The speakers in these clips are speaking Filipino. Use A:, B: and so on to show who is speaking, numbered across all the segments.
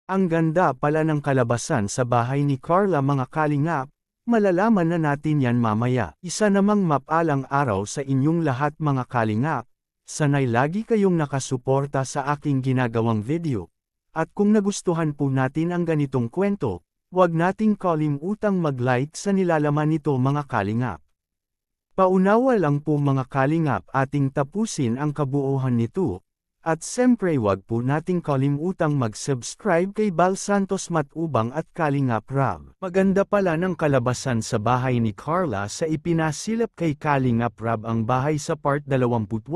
A: Ang ganda pala ng kalabasan sa bahay ni Carla mga kalingap, malalaman na natin yan mamaya. Isa namang mapalang araw sa inyong lahat mga kalingap, sanay lagi kayong nakasuporta sa aking ginagawang video. At kung nagustuhan po natin ang ganitong kwento, huwag nating kalimutang mag-like sa nilalaman nito mga kalingap. Paunawa lang po mga kalingap ating tapusin ang kabuuan nito. At siyempre huwag po nating kalimutang mag-subscribe kay Bal Santos Matubang at Kalingap Rab. Maganda pala ng kalabasan sa bahay ni Carla sa ipinasilap kay Kalingap Rab ang bahay sa part 28,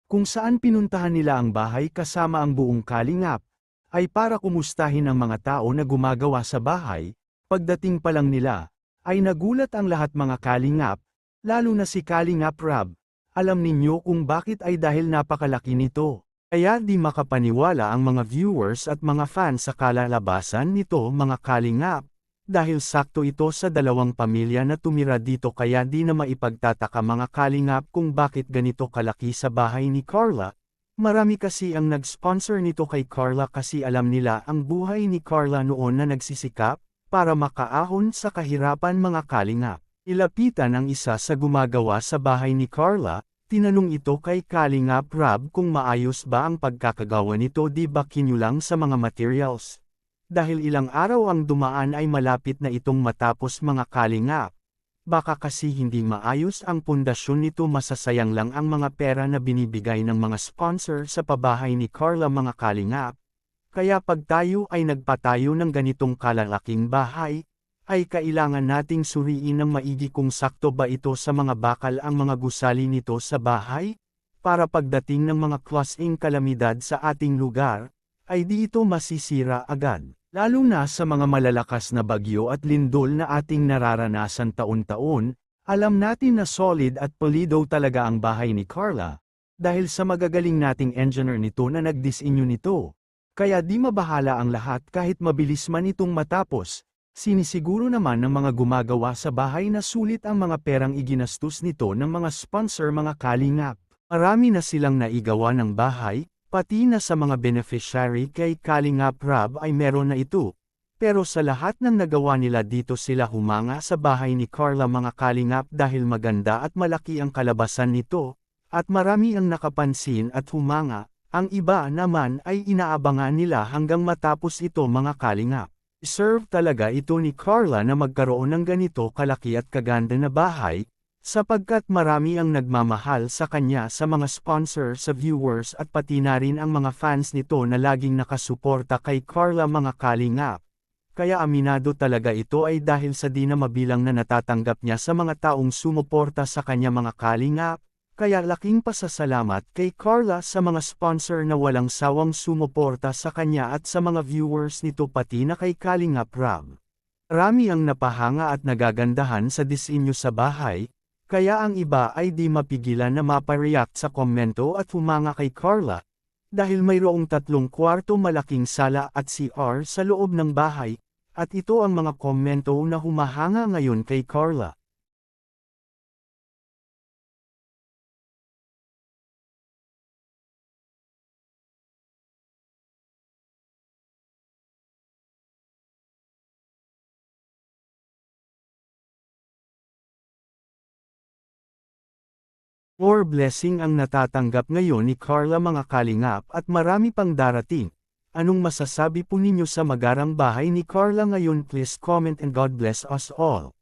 A: kung saan pinuntahan nila ang bahay kasama ang buong Kalingap, ay para kumustahin ang mga tao na gumagawa sa bahay. Pagdating pa lang nila, ay nagulat ang lahat mga Kalingap, lalo na si Kalingap Rab. Alam ninyo kung bakit ay dahil napakalaki nito. Kaya di makapaniwala ang mga viewers at mga fans sa kalalabasan nito mga kalingap. Dahil sakto ito sa dalawang pamilya na tumira dito kaya di na maipagtataka mga kalingap kung bakit ganito kalaki sa bahay ni Carla. Marami kasi ang nag-sponsor nito kay Carla kasi alam nila ang buhay ni Carla noon na nagsisikap para makaahon sa kahirapan mga kalingap. Ilapitan ang isa sa gumagawa sa bahay ni Carla, tinanong ito kay Kalingap Rab kung maayos ba ang pagkakagawa nito di ba kinulang sa mga materials. Dahil ilang araw ang dumaan ay malapit na itong matapos mga kalingap. Baka kasi hindi maayos ang pundasyon nito masasayang lang ang mga pera na binibigay ng mga sponsor sa pabahay ni Carla mga kalingap. Kaya pag tayo ay nagpatayo ng ganitong kalalaking bahay, ay kailangan nating suriin ng maigi kung sakto ba ito sa mga bakal ang mga gusali nito sa bahay, para pagdating ng mga klaseng kalamidad sa ating lugar, ay di ito masisira agad. Lalo na sa mga malalakas na bagyo at lindol na ating nararanasan taon-taon, alam natin na solid at pulido talaga ang bahay ni Carla, dahil sa magagaling nating engineer nito na nagdisenyo nito. Kaya di mabahala ang lahat kahit mabilis man itong matapos. Sinisiguro naman ng mga gumagawa sa bahay na sulit ang mga perang iginastos nito ng mga sponsor mga kalingap. Marami na silang naigawa ng bahay, pati na sa mga beneficiary kay Kalingap Rab ay meron na ito. Pero sa lahat ng nagawa nila dito sila humanga sa bahay ni Carla mga kalingap dahil maganda at malaki ang kalabasan nito, at marami ang nakapansin at humanga, ang iba naman ay inaabangan nila hanggang matapos ito mga kalingap. Deserve talaga ito ni Carla na magkaroon ng ganito kalaki at kaganda na bahay, sapagkat marami ang nagmamahal sa kanya sa mga sponsor sa viewers at pati na rin ang mga fans nito na laging nakasuporta kay Carla mga kalingap. Kaya aminado talaga ito ay dahil sa di na mabilang na natatanggap niya sa mga taong sumuporta sa kanya mga kalingap. Kaya laking pasasalamat kay Carla sa mga sponsor na walang sawang sumuporta sa kanya at sa mga viewers nito pati na kay Kalingap Rab. Marami ang napahanga at nagagandahan sa disenyo sa bahay, kaya ang iba ay di mapigilan na mapareact sa komento at humanga kay Carla, dahil mayroong 3 kwarto malaking sala at CR sa loob ng bahay, at ito ang mga komento na humahanga ngayon kay Carla. More blessing ang natatanggap ngayon ni Carla mga kalingap at marami pang darating. Anong masasabi po ninyo sa magarang bahay ni Carla ngayon? Please comment and God bless us all.